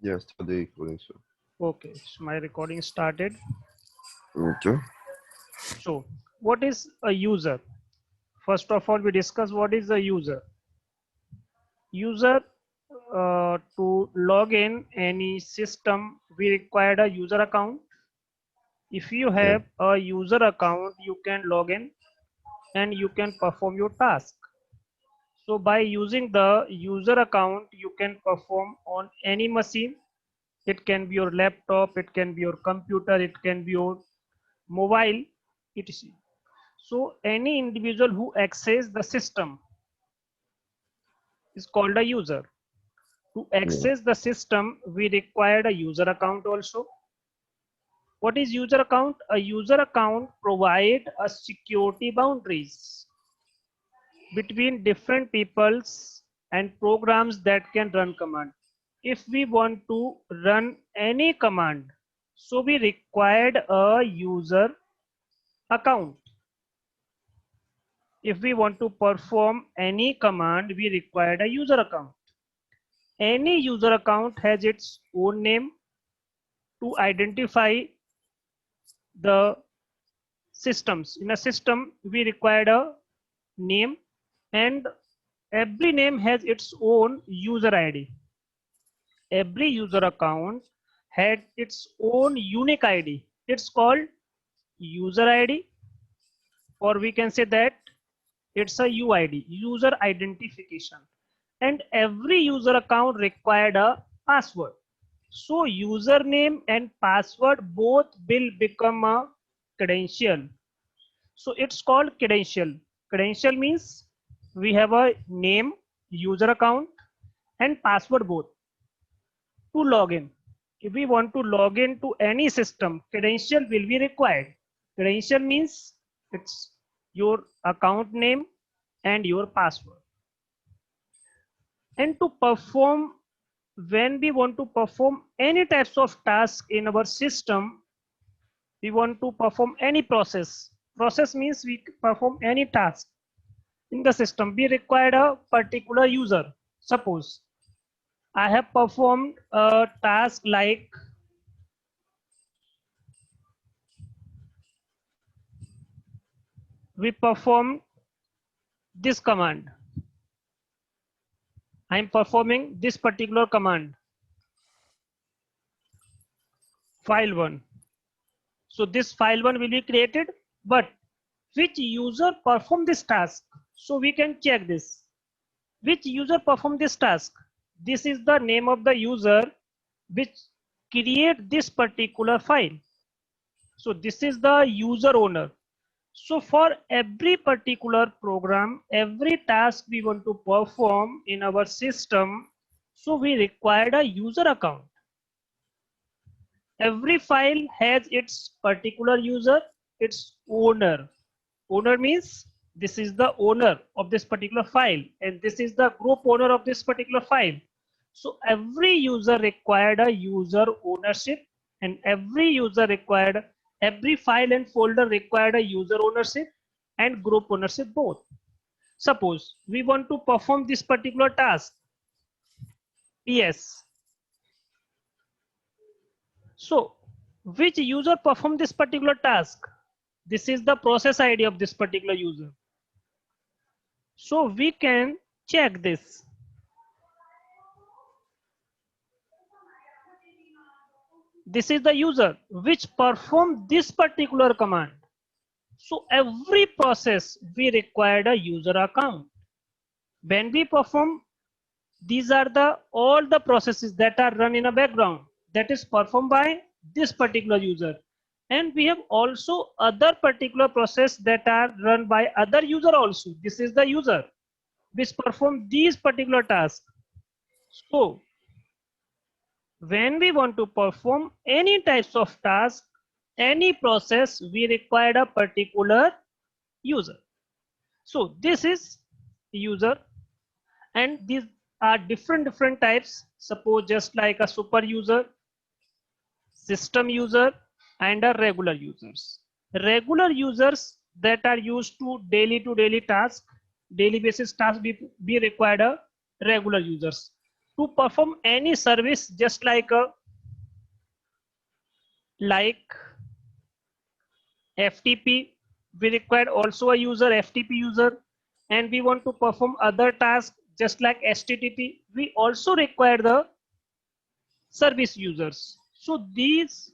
Yeah, start the recording, sir. Okay, so my recording started. Okay. So, what is a user? First of all, we discuss what is a user. User, to log in any system, we require a user account. If you Yeah. have a user account, you can log in and you can perform your task. So, by using the user account, you can perform on any machine. It can be your laptop, it can be your computer, it can be your mobile, etc. So any individual who access the system is called a user. To Yeah. access the system, we require a user account also. What is user account? A user account provide a security boundaries between different peoples and programs that can run command. If we want to run any command, so we required a user account. If we want to perform any command, we required a user account. Any user account has its own name. To identify the systems, in a system we required a name, and every name has its own user ID. Every user account had its own unique ID. It's called user ID, or we can say that it's a UID, user identification. And every user account required a password. So username and password both will become a credential. So it's called credential. Credential means we have a name, user account, and password both to log in. If we want to log in to any system, credential will be required. Credential means it's your account name and your password. And to perform, when we want to perform any types of task in our system, we want to perform any process means we perform any task in the system, we require a particular user. Suppose I have performed a task like we perform this command. I am performing this particular command, file1. So this file1 will be created, but which user perform this task? So we can check this. Which user perform this task? This is the name of the user which create this particular file. So this is the user owner. So for every particular program, every task we want to perform in our system, so we required a user account. Every file has its particular user, its owner. Owner means this is the owner of this particular file and this is the group owner of this particular file. So every user required a user ownership, and every file and folder required a user ownership and group ownership both. Suppose we want to perform this particular task, PS. So which user perform this particular task? This is the process ID of this particular user. So we can check this. This is the user which perform this particular command. So every process we required a user account. When we perform, these are the all the processes that are run in a background that is performed by this particular user. And we have also other particular process that are run by other user also. This is the user which perform these particular tasks. So when we want to perform any types of task, any process, we require a particular user. So this is user, and these are different types. Suppose just like a super user, system user, and a regular users. Regular users that are used to daily task, daily basis task, we require a regular users. to perform any service, just like FTP, we require also a user, FTP user, and we want to perform other tasks just like HTTP. We also require the service users. So these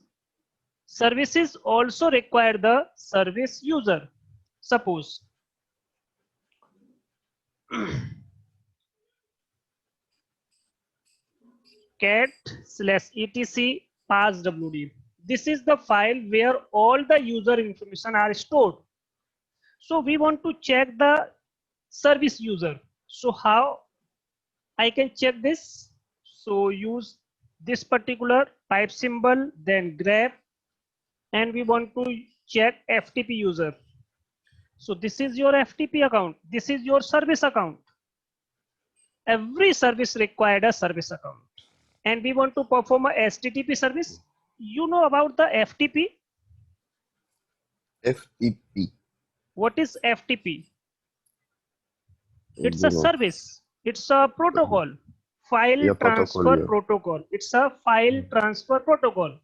services also require the service user. Suppose cat/etc passwd. This is the file where all the user information are stored. So we want to check the service user. So how I can check this? So use this particular pipe symbol, then grep, and we want to check FTP user. So this is your FTP account. This is your service account. Every service required a service account. And we want to perform a HTTP service. You know about the FTP? FTP. What is FTP? It's a service. It's a protocol. File transfer protocol. It's a file transfer protocol.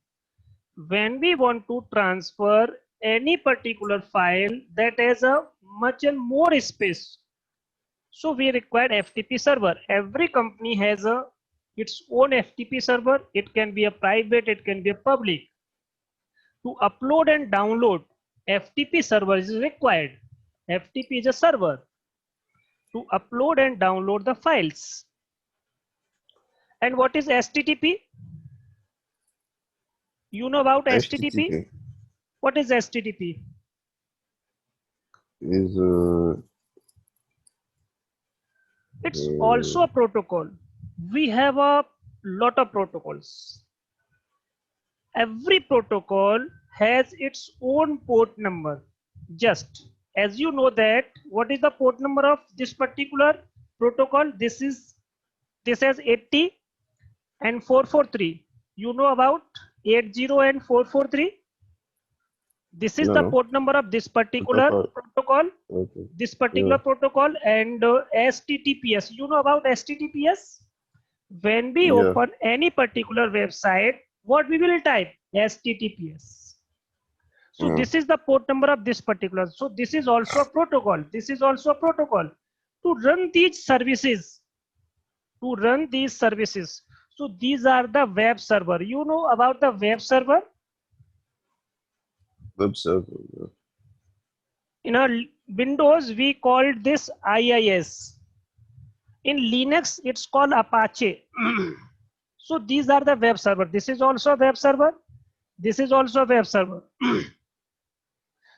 When we want to transfer any particular file that has a much and more space, so we require FTP server. Every company has its own FTP server. It can be a private, it can be a public. To upload and download, FTP server is required. FTP is a server to upload and download the files. And what is HTTP? You know about HTTP? What is HTTP? It's also a protocol. We have a lot of protocols. Every protocol has its own port number. Just as you know that, what is the port number of this particular protocol? This has 80 and 443. You know about 80 and 443? This is the port number of this particular protocol. Okay. This particular protocol, and HTTPS. You know about HTTPS? When we open any particular website, what we will type? HTTPS. So this is the port number of this particular. So this is also a protocol. This is also a protocol. To run these services, so these are the web server. You know about the web server? Web server. In our Windows, we called this IIS. In Linux, it's called Apache. So these are the web server. This is also a web server. This is also a web server.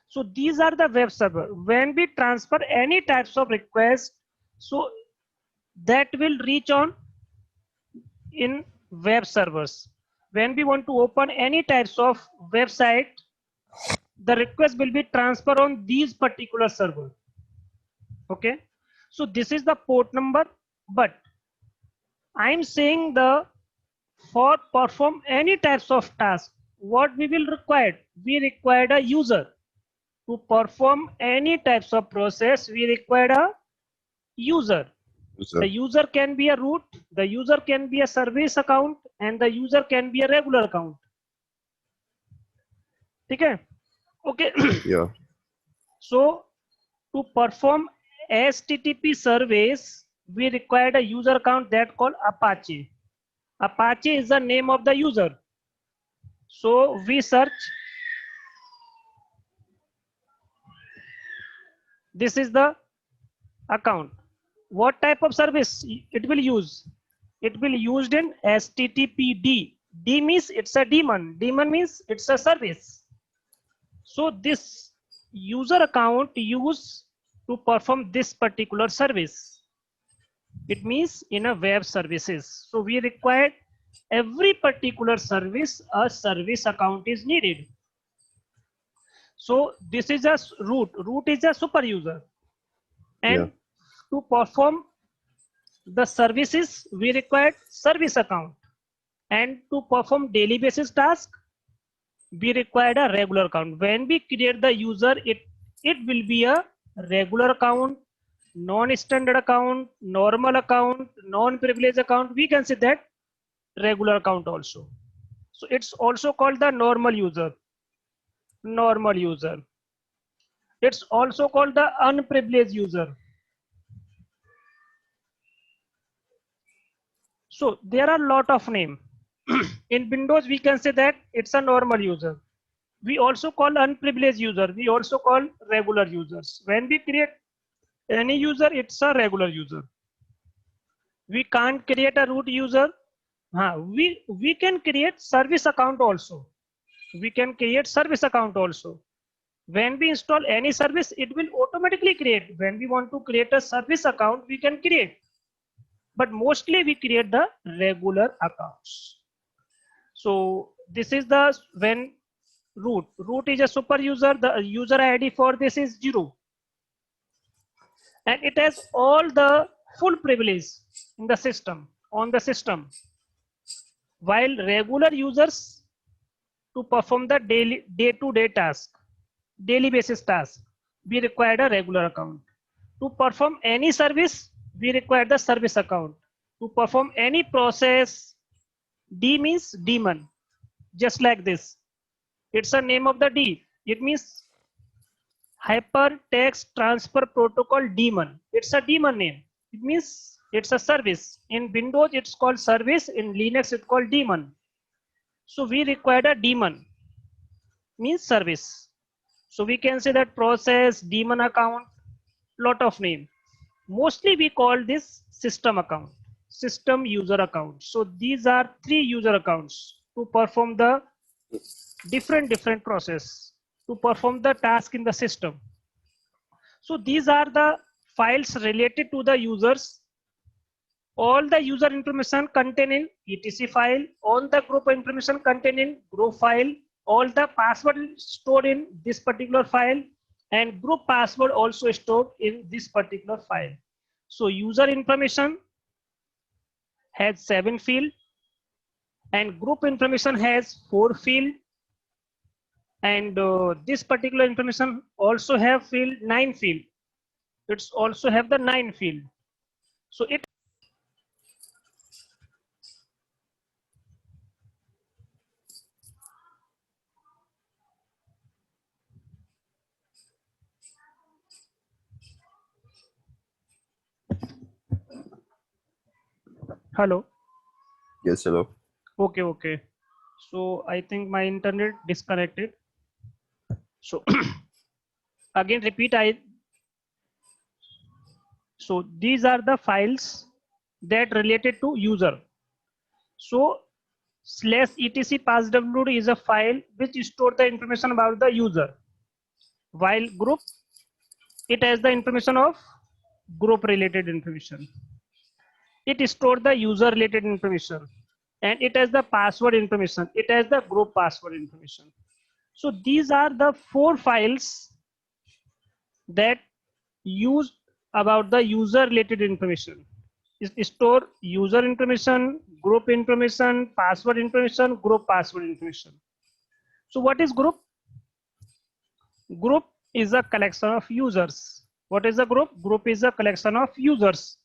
So these are the web server. When we transfer any types of requests, so that will reach on in web servers. When we want to open any types of website, the request will be transferred on these particular server. Okay. So this is the port number, but I'm saying for perform any types of task, what we will require? We require a user. To perform any types of process, we require a user. The user can be a root, the user can be a service account, and the user can be a regular account. Okay. Okay. Yeah. So to perform HTTP service, we required a user account that called Apache. Apache is the name of the user. So we search. This is the account. What type of service it will use? It will used in HTTPD. D means it's a daemon. Daemon means it's a service. So this user account used to perform this particular service. It means in a web services. So we require every particular service, a service account is needed. So this is a root. Root is a super user. And to perform the services, we require service account. And to perform daily basis task, we required a regular account. When we create the user, it will be a regular account. non-standard account, normal account, non-privileged account, we can say that regular account also. So it's also called the normal user. Normal user. It's also called the unprivileged user. So there are a lot of names. In Windows, we can say that it's a normal user. We also call unprivileged user. We also call regular users. When we create any user, it's a regular user. We can't create a root user. We can create service account also. We can create service account also. When we install any service, it will automatically create. When we want to create a service account, we can create. But mostly we create the regular accounts. So this is the when root. Root is a super user. The user ID for this is 0. And it has all the full privilege in the system, on the system. While regular users to perform the day-to-day task, daily basis task, we require a regular account. To perform any service, we require the service account. To perform any process, D means daemon, just like this. It's a name of the D. It means Hypertext Transfer Protocol daemon. It's a daemon name. It means it's a service. In Windows, it's called service. In Linux, it's called daemon. So we require a daemon, means service. So we can say that process, daemon account, lot of name. Mostly we call this system account, system user account. So these are 3 user accounts to perform the different process, to perform the task in the system. So these are the files related to the users. All the user information contained in etc file, all the group information contained in group file, all the password stored in this particular file, and group password also stored in this particular file. So user information has 7 field and group information has 4 field, and this particular information also have field 9 field. It's also have the 9 field. So it hello. Yes, hello. Okay. So I think my internet disconnected. So again repeat so these are the files that related to user. So /etc passwd is a file which store the information about the user, while group, it has the information of group related information. It stores the user related information, and it has the password information. It has the group password information. So these are the 4 files that use about the user related information. Store user information, group information, password information, group password information. So what is group? Group is a collection of users. What is a group? Group is a collection of users.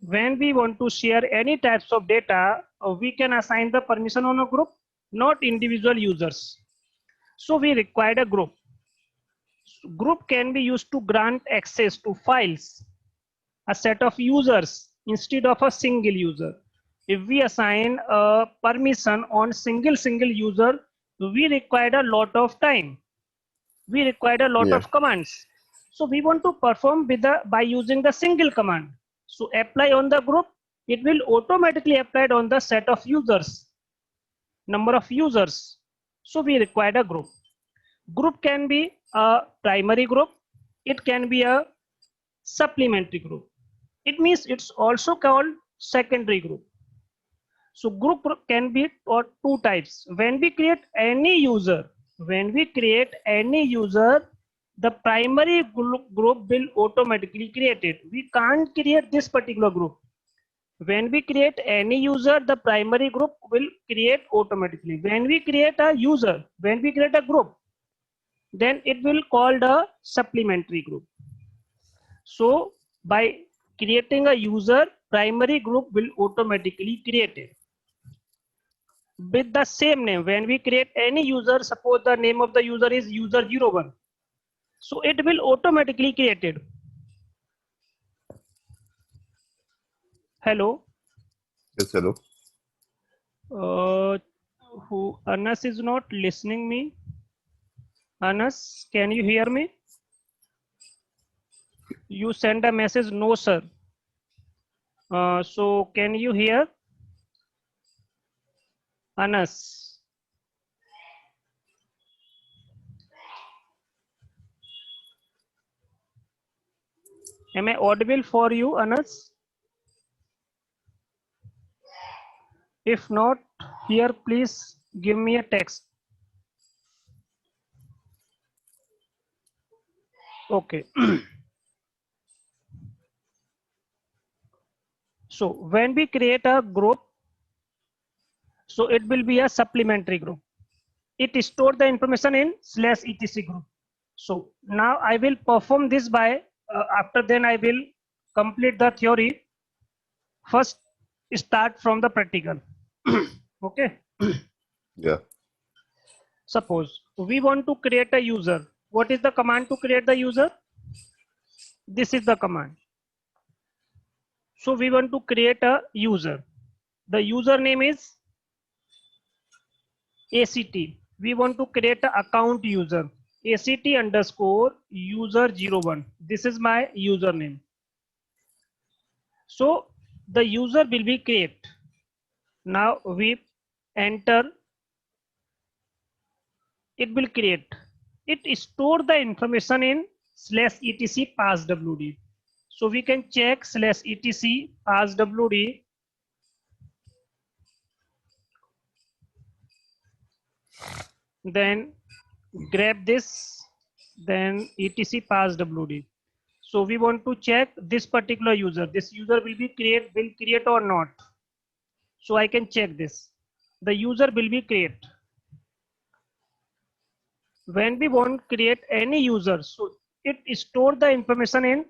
When we want to share any types of data, we can assign the permission on a group, not individual users. So we require a group. Group can be used to grant access to files, a set of users instead of a single user. If we assign a permission on single user, we require a lot of time. We require a lot of commands. So we want to perform with by using the single command. So apply on the group, it will automatically apply on the set of users, number of users. So we require a group. Group can be a primary group. It can be a supplementary group. It means it's also called secondary group. So group can be or 2 types. When we create any user, the primary group will automatically create it. We can't create this particular group. When we create any user, the primary group will create automatically. When we create a user, when we create a group, then it will called a supplementary group. So By creating a user, primary group will automatically create it with the same name. When we create any user, suppose the name of the user is user01, so it will automatically created. Hello. Yes, hello. Who Anas is not listening me? Anas, can you hear me? You send a message, no sir. So can you hear? Anas. Am I audible for you, Anas? If not, here please give me a text. Okay. So when we create a group, so it will be a supplementary group. It stores the information in /etc group. So now I will perform this by, after then I will complete the theory. First start from the practical. Okay. Yeah. Suppose we want to create a user. What is the command to create the user? This is the command. So we want to create a user. The username is ACT. We want to create an account user. ACT underscore user01. This is my username. So the user will be create. Now we enter. It will create. It store the information in /etc passwd. So we can check /etc passwd. Then grab this, then etc passwd. So we want to check this particular user. This user will create or not. So I can check this. The user will be create. When we want create any user, so it store the information in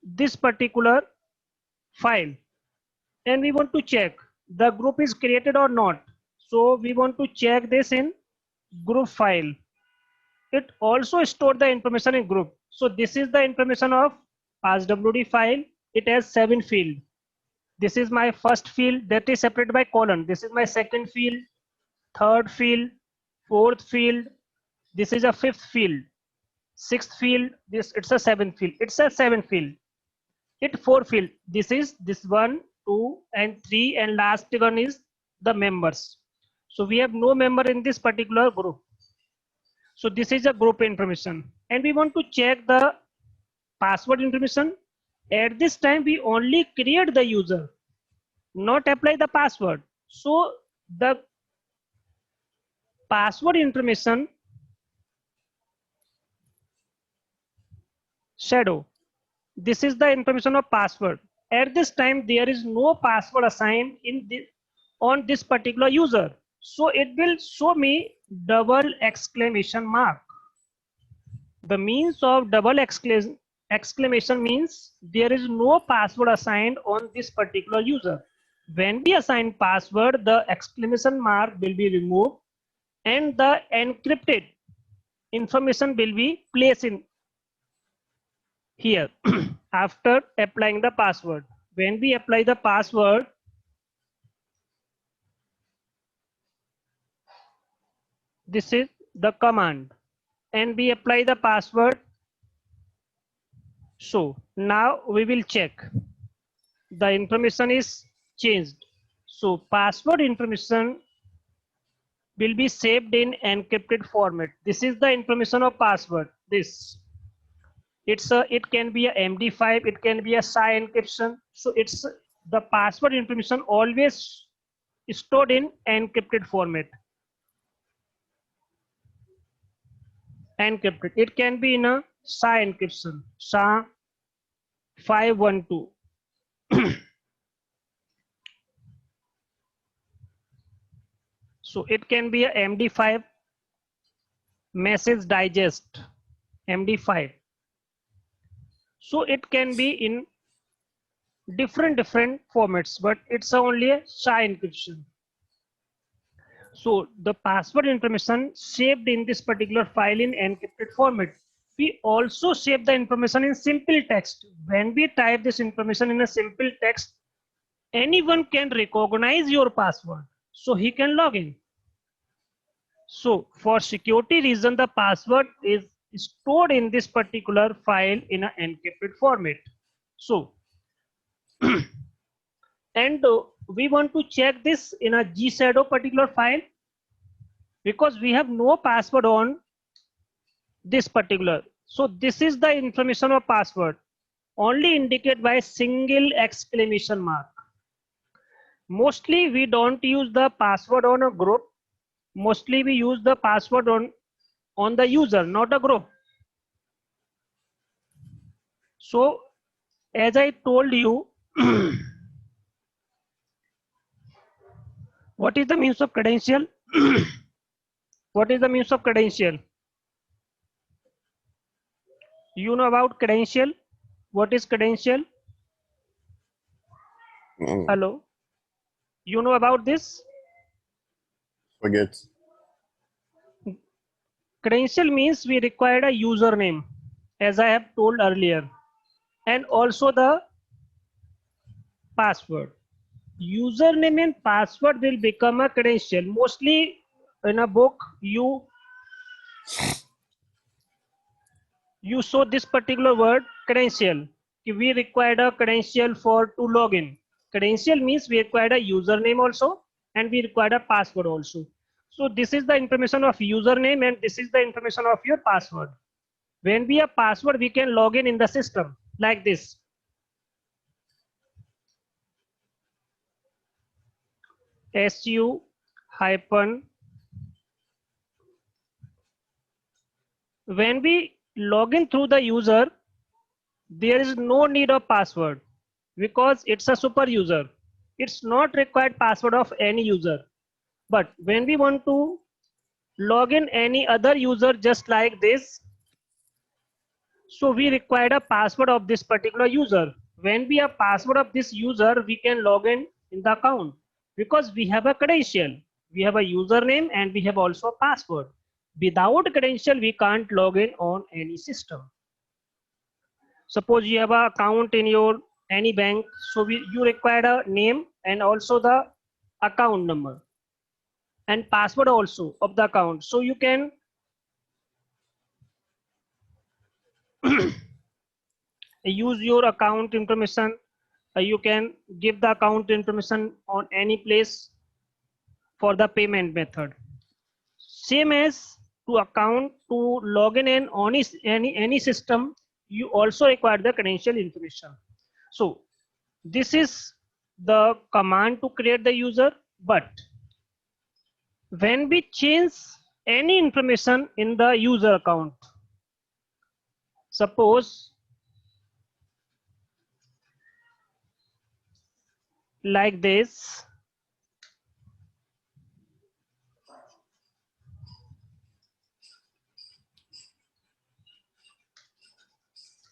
this particular file, and we want to check the group is created or not. So we want to check this in group file. It also store the information in group. So this is the information of passwd file. It has 7 field. This is my first field that is separated by colon. This is my second field, third field, fourth field. This is a fifth field, sixth field. It's a seventh field. It's a 7 field. It 4 field. This is this 1, 2, and 3, and last one is the members. So we have no member in this particular group. So this is a group information, and we want to check the password information. At this time, we only create the user, not apply the password. So the password information shadow. This is the information of password. At this time, there is no password assigned on this particular user. So it will show me double exclamation mark. The means of double exclamation means there is no password assigned on this particular user. When we assign password, the exclamation mark will be removed and the encrypted information will be placed in here after applying the password. When we apply the password, this is the command, and we apply the password. So now we will check the information is changed. So password information will be saved in encrypted format. This is the information of password. It can be a MD5, it can be a SHA encryption. So it's the password information always stored in encrypted format. Encrypted. It can be in a SHA encryption, SHA 512. So it can be a MD5 message digest, MD5. So it can be in different formats, but it's only a SHA encryption. So the password information saved in this particular file in encrypted format. We also save the information in simple text. When we type this information in a simple text, anyone can recognize your password, so he can log in. So for security reason, the password is stored in this particular file in an encrypted format. So and we want to check this in a GShadow particular file because we have no password on this particular. So this is the information of password only indicated by single exclamation mark. Mostly we don't use the password on a group. Mostly we use the password on the user, not a group. So as I told you, what is the means of credential? What is the means of credential? You know about credential? What is credential? Hello? You know about this? Forget. Credential means we require a username, as I have told earlier, and also the password. Username and password will become a credential. Mostly in a book, you saw this particular word credential. We required a credential to log in. Credential means we required a username also and we required a password also. So this is the information of username and this is the information of your password. When we have password, we can log in the system like this. SU hyphen. When we log in through the user, there is no need of password because it's a super user. It's not required password of any user. But when we want to log in any other user just like this, so we require a password of this particular user. When we have password of this user, we can log in the account because we have a credential. We have a username and we have also a password. Without credential, we can't log in on any system. Suppose you have an account in your any bank, so you require a name and also the account number and password also of the account. So you can use your account information. You can give the account information on any place for the payment method. Same as to account to log in on any system, you also require the credential information. So this is the command to create the user, but when we change any information in the user account, suppose like this,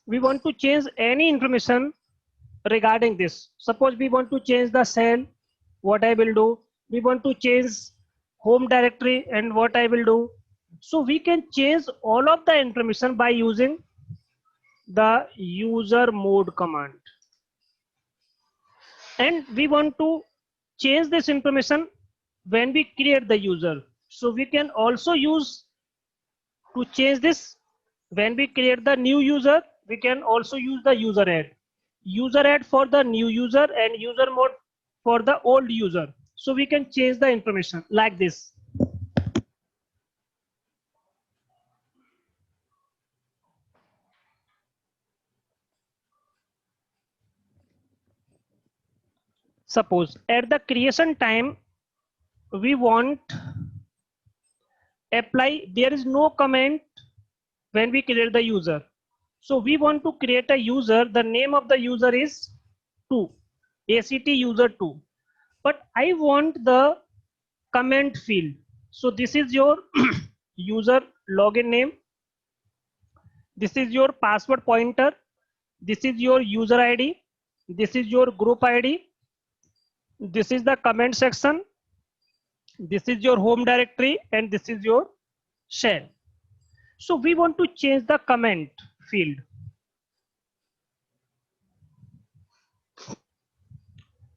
we want to change any information regarding this. Suppose we want to change the cell, what I will do. We want to change home directory and what I will do. So we can change all of the information by using the user mode command. And we want to change this information when we create the user. So we can also use to change this when we create the new user. We can also use the user add for the new user and user mode for the old user. So we can change the information like this. Suppose at the creation time, we want apply, there is no comment when we create the user. So we want to create a user, the name of the user is 2, ACT user 2. But I want the comment field. So this is your user login name. This is your password pointer. This is your user ID. This is your group ID. This is the comment section. This is your home directory, and this is your shell. So we want to change the comment field.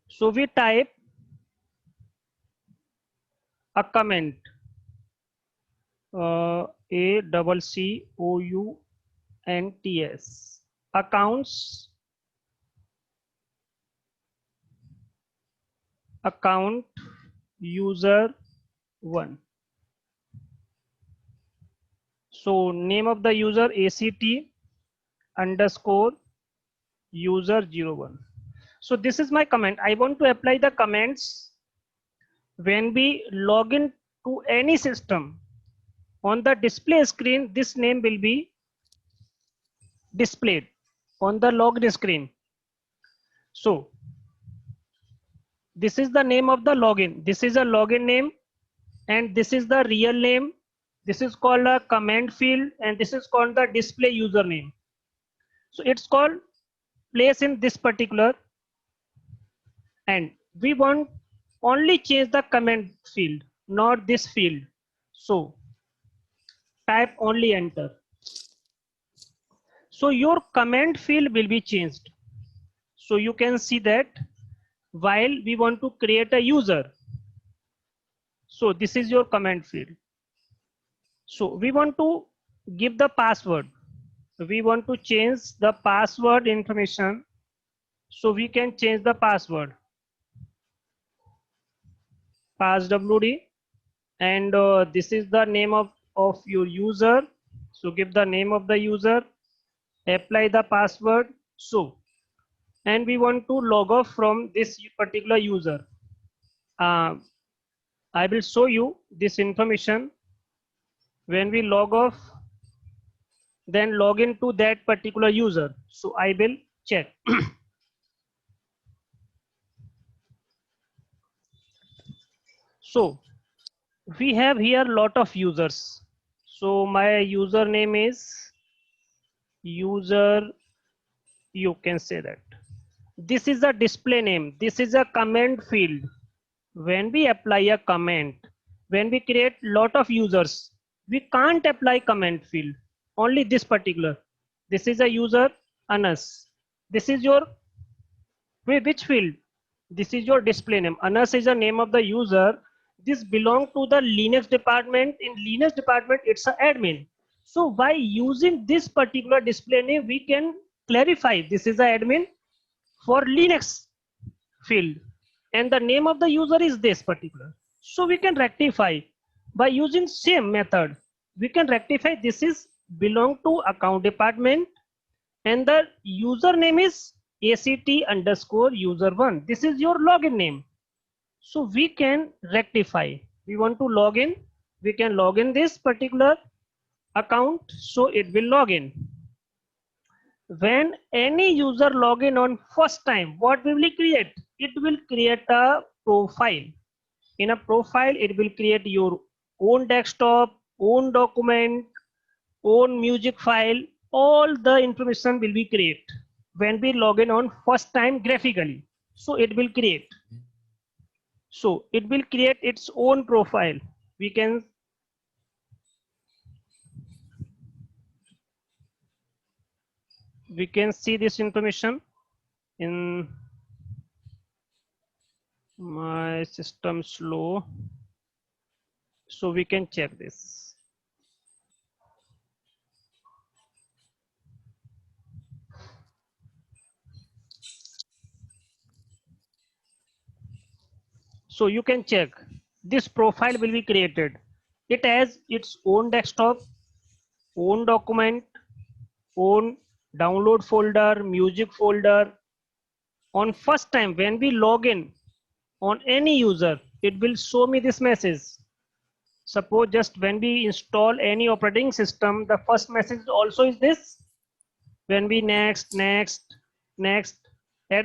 So we type a comment, ACCOUNTS, accounts, account user 1. So name of the user ACT_user01. So this is my comment. I want to apply the comments when we log in to any system. On the display screen, this name will be displayed on the login screen. So this is the name of the login. This is a login name, and this is the real name. This is called a comment field, and this is called the display username. So it's called place in this particular, and we want only change the comment field, not this field. So type only enter. So your comment field will be changed. So you can see that while we want to create a user. So this is your comment field. So we want to give the password. We want to change the password information. So we can change the password. Passwd, and this is the name of your user. So give the name of the user, apply the password. So, and we want to log off from this particular user. I will show you this information. When we log off, then log into that particular user. So I will check. So we have here lot of users. So my username is user, you can say that. This is a display name. This is a comment field. When we apply a comment, when we create lot of users, we can't apply comment field, only this particular. This is a user, Anas. This is your, which field? This is your display name. Anas is the name of the user. This belongs to the Linux department. In Linux department, it's an admin. So by using this particular display name, we can clarify this is the admin for Linux field, and the name of the user is this particular. So we can rectify by using same method. We can rectify this is belong to account department, and the username is ACT_user1. This is your login name. So we can rectify. We want to log in. We can log in this particular account. So it will log in. When any user log in on first time, what will it create? It will create a profile. In a profile, it will create your own desktop, own document, own music file. All the information will be created when we log in on first time graphically. So it will create. So it will create its own profile. We can see this information in my system slow. So we can check this. So you can check this profile will be created. It has its own desktop, own document, own download folder, music folder. On first time when we log in on any user, it will show me this message. Suppose just when we install any operating system, the first message also is this. When we next at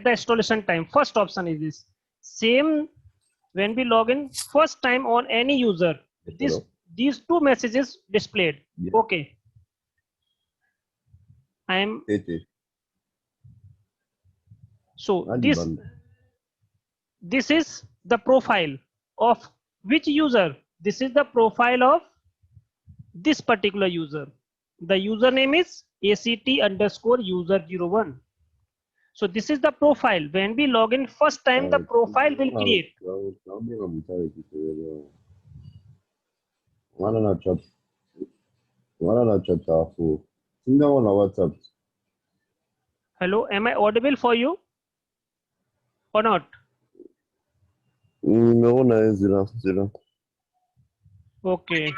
the installation time, first option is this. Same when we log in first time on any user, these two messages displayed. Yeah. Okay. I am So this is the profile of which user? This is the profile of this particular user. The username is ACT_user01. So this is the profile. When we log in first time, the profile will create. Hello, am I audible for you or not? No, no, zero. Okay.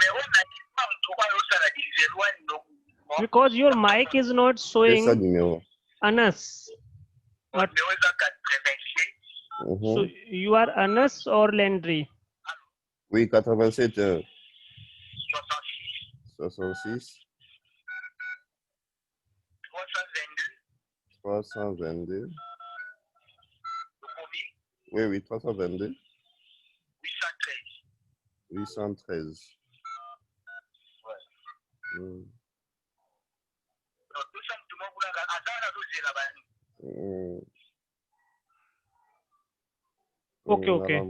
Because your mic is not showing Anas. What? So you are Anas or Landry? Oui, 87. 66. 322. Oui, 322. 813. Okay.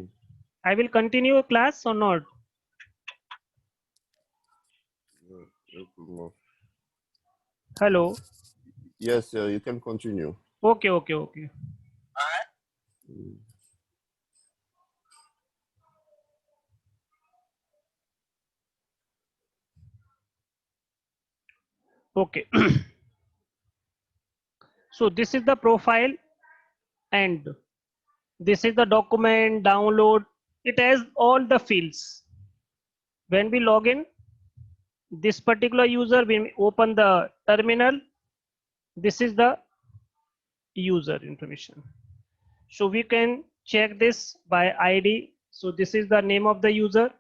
I will continue class or not? Hello. Yes, you can continue. Okay. Okay. So this is the profile and this is the document download. It has all the fields. When we log in, this particular user, when we open the terminal, this is the user information. So we can check this by ID. So this is the name of the user.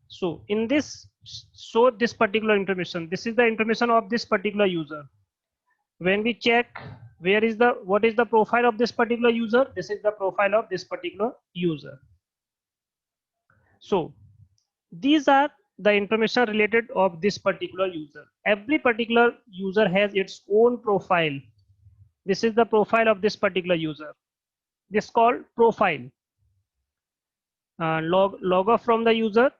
So in this, show this particular information. This is the information of this particular user. When we check what is the profile of this particular user, this is the profile of this particular user. So these are the information related of this particular user. Every particular user has its own profile. This is the profile of this particular user. This is called profile. Log off from the user.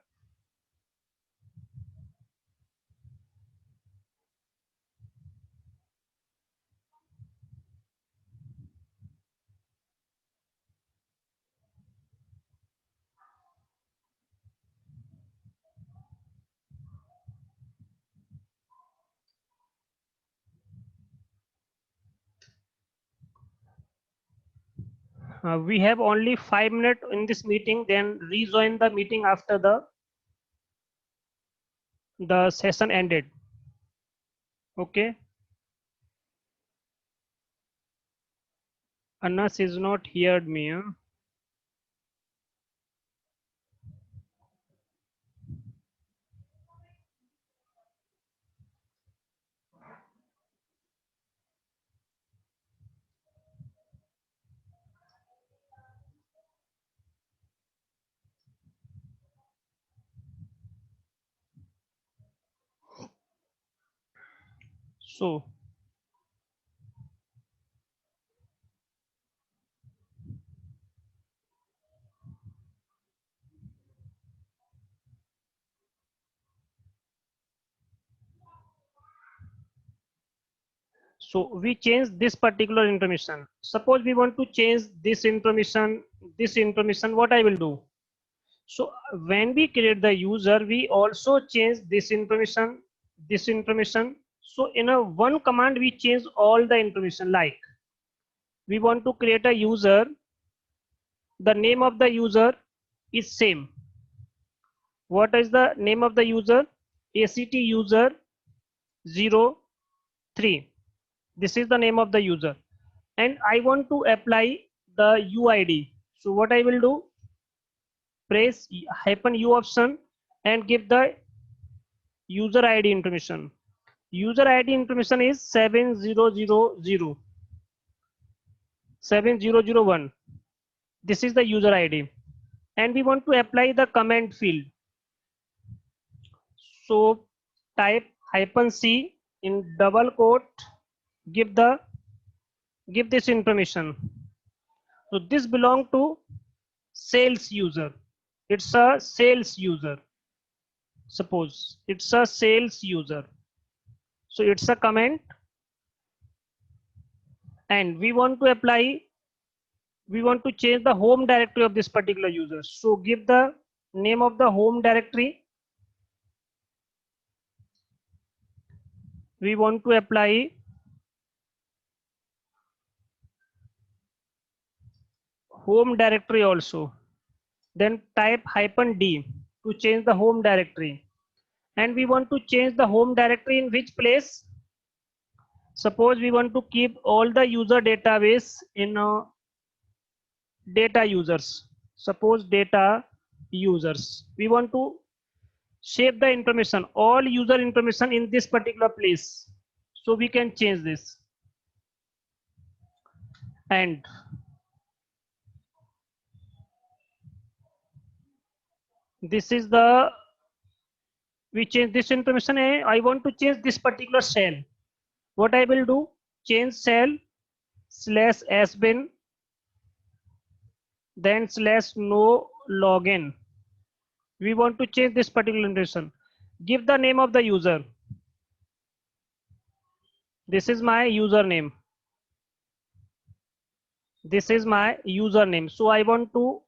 We have only 5 minutes in this meeting, then rejoin the meeting after the session ended. Okay. Anas is not heard me. Huh? So we change this particular information. Suppose we want to change this information, what I will do? So when we create the user, we also change this information. So in a one command, we change all the information. Like we want to create a user, the name of the user is same. What is the name of the user? ACT user 03. This is the name of the user. And I want to apply the UID. So what I will do? Press -U option and give the user ID information. User ID information is 7000 7001. This is the user ID. And we want to apply the comment field. So type -C in double quote, give this information. So this belong to sales user. It's a sales user. Suppose it's a sales user. So it's a comment, and we want to change the home directory of this particular user. So give the name of the home directory. We want to apply home directory also. Then type -d to change the home directory. And we want to change the home directory in which place? Suppose we want to keep all the user database in data users. Suppose data users. We want to shape the information, all user information in this particular place. So we can change this. And this is the, we change this information. I want to change this particular cell. What I will do? Change cell /sbin, then /no login. We want to change this particular information. Give the name of the user. This is my username. This is my username. So I want to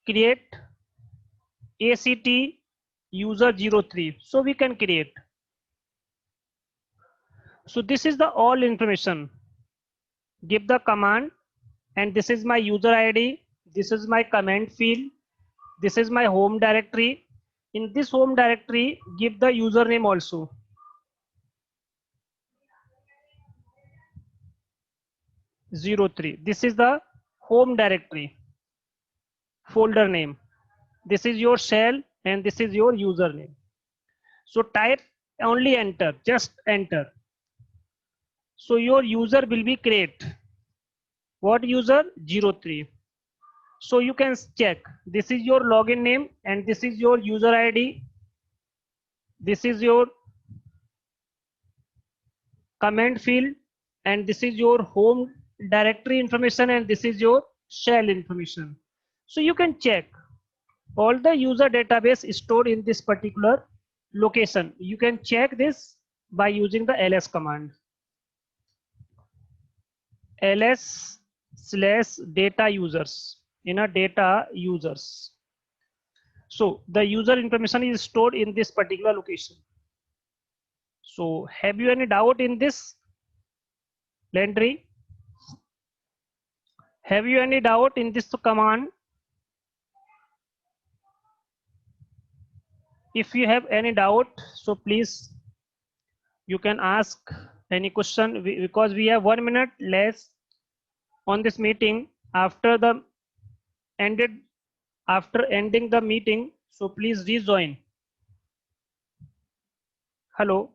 create ACT user 03. So we can create. So this is the all information. Give the command, and this is my user ID. This is my comment field. This is my home directory. In this home directory, give the username also. #03. This is the home directory folder name. This is your shell, and this is your username. So type only enter, just enter. So your user will be create. What user? 03. So you can check. This is your login name, and this is your user ID. This is your comment field, and this is your home directory information, and this is your shell information. So you can check all the user database stored in this particular location. You can check this by using the ls command. ls/data users in a data users. So the user information is stored in this particular location. So have you any doubt in this, Landry? Have you any doubt in this command? If you have any doubt, so please you can ask any question, because we have 1 minute less on this meeting after ending the meeting. So please rejoin. Hello.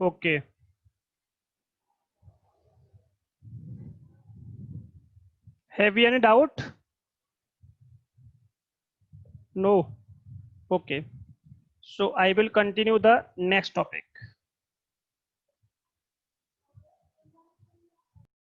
Okay. Have you any doubt? No. Okay. So I will continue the next topic.